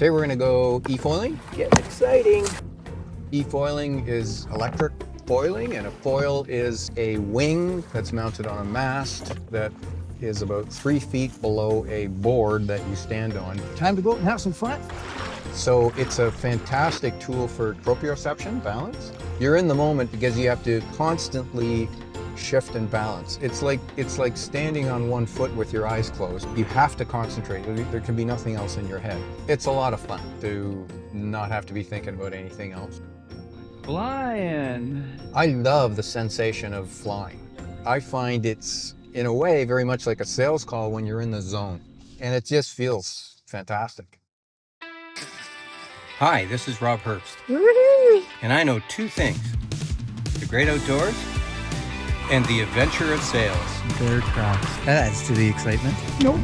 Today we're gonna go e-foiling. Get exciting. E-foiling is electric foiling, and a foil is a wing that's mounted on a mast that is about 3 feet below a board that you stand on. Time to go out and have some fun. So it's a fantastic tool for proprioception, balance. You're in the moment because you have to constantly shift and balance. It's like standing on one foot with your eyes closed. You have to concentrate. There can be nothing else in your head. It's a lot of fun to not have to be thinking about anything else. Flying. I love the sensation of flying. I find it's, in a way, very much like a sales call when you're in the zone. And it just feels fantastic. Hi, this is Rob Herbst. And I know two things: the great outdoors and the adventure of sales. Bear tracks. That adds to the excitement. Nope.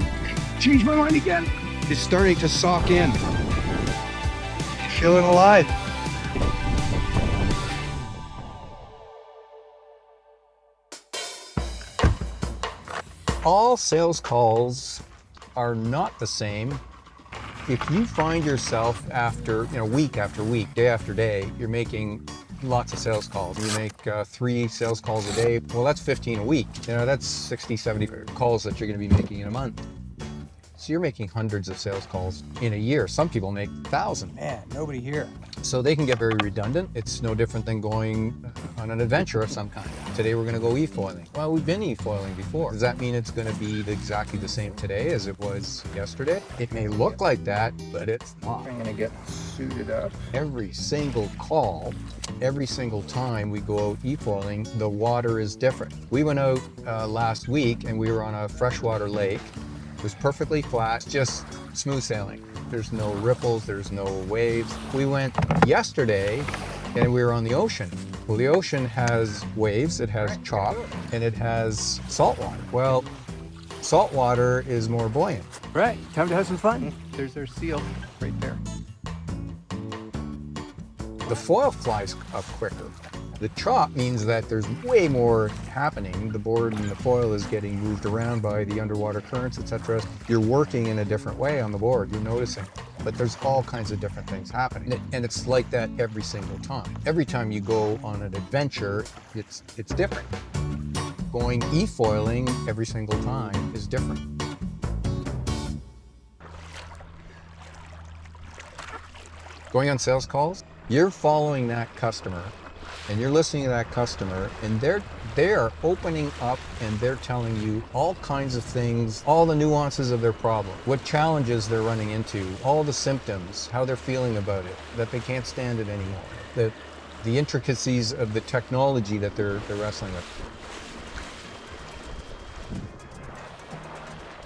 Change my mind again. It's starting to soak in. Feeling alive. All sales calls are not the same. If you find yourself after, week after week, day after day, you're making lots of sales calls. You make 3 sales calls a day. Well, that's 15 a week. That's 60, 70 calls that you're going to be making in a month. So you're making hundreds of sales calls in a year. Some people make 1,000. Man, nobody here. So they can get very redundant. It's no different than going on an adventure of some kind. Today we're going to go e-foiling. Well, we've been e-foiling before. Does that mean it's going to be exactly the same today as it was yesterday? It may look like that, but it's not. I'm gonna get suited up. Every single call, every single time we go out e-foiling, the water is different. We went out last week and we were on a freshwater lake. It was perfectly flat, just smooth sailing. There's no ripples, there's no waves. We went yesterday and we were on the ocean. Well, the ocean has waves, it has chalk, and it has salt water. Well, salt water is more buoyant. Right, time to have some fun. There's our seal right there. The foil flies up quicker. The chalk means that there's way more happening. The board and the foil is getting moved around by the underwater currents, etc. You're working in a different way on the board, you're noticing. But there's all kinds of different things happening. And it's like that every single time. Every time you go on an adventure, it's different. Going e-foiling every single time is different. Going on sales calls, you're following that customer and you're listening to that customer, and they're opening up and they're telling you all kinds of things, all the nuances of their problem, what challenges they're running into, all the symptoms, how they're feeling about it, that they can't stand it anymore, the intricacies of the technology that they're wrestling with.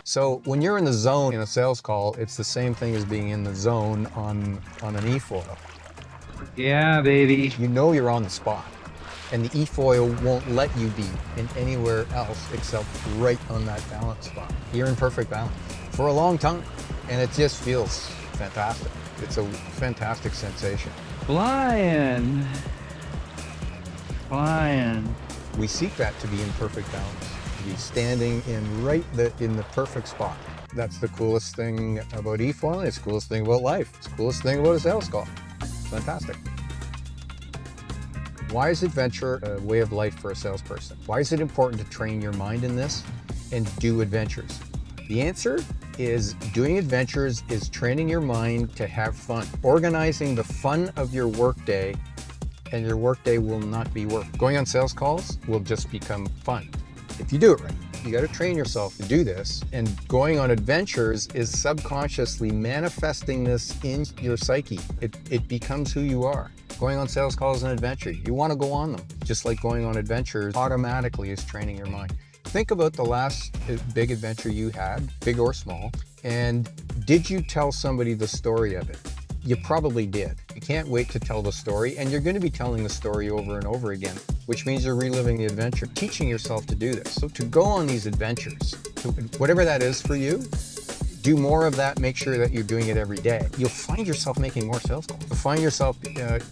So when you're in the zone in a sales call, it's the same thing as being in the zone on an e-foil. Yeah, baby. You know you're on the spot, and the e-foil won't let you be in anywhere else except right on that balance spot. You're in perfect balance for a long time, and it just feels fantastic. It's a fantastic sensation. Flying. Flying. We seek that, to be in perfect balance, to be standing in in the perfect spot. That's the coolest thing about e-foiling. It's the coolest thing about life. It's the coolest thing about a sales call. Fantastic. Why is adventure a way of life for a salesperson? Why is it important to train your mind in this and do adventures? The answer is doing adventures is training your mind to have fun, organizing the fun of your workday, and your workday will not be work. Going on sales calls will just become fun if you do it right. You got to train yourself to do this, and going on adventures is subconsciously manifesting this in your psyche. It becomes who you are. Going on sales calls is an adventure. You want to go on them. Just like going on adventures automatically is training your mind. Think about the last big adventure you had, big or small, and did you tell somebody the story of it? You probably did. You can't wait to tell the story, and you're going to be telling the story over and over again, which means you're reliving the adventure, teaching yourself to do this. So to go on these adventures, whatever that is for you, do more of that. Make sure that you're doing it every day. You'll find yourself making more sales calls. You'll find yourself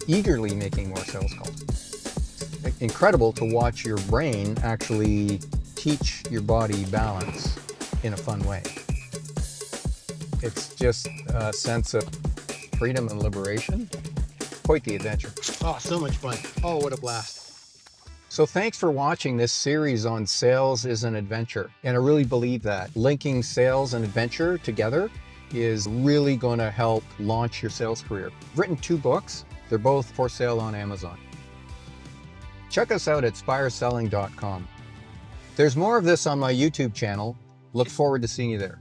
eagerly making more sales calls. Incredible to watch your brain actually teach your body balance in a fun way. It's just a sense of freedom and liberation. Quite the adventure. Oh, so much fun. Oh, what a blast. So thanks for watching this series on Sales is an Adventure. And I really believe that linking sales and adventure together is really going to help launch your sales career. I've written 2 books. They're both for sale on Amazon. Check us out at spireselling.com. There's more of this on my YouTube channel. Look forward to seeing you there.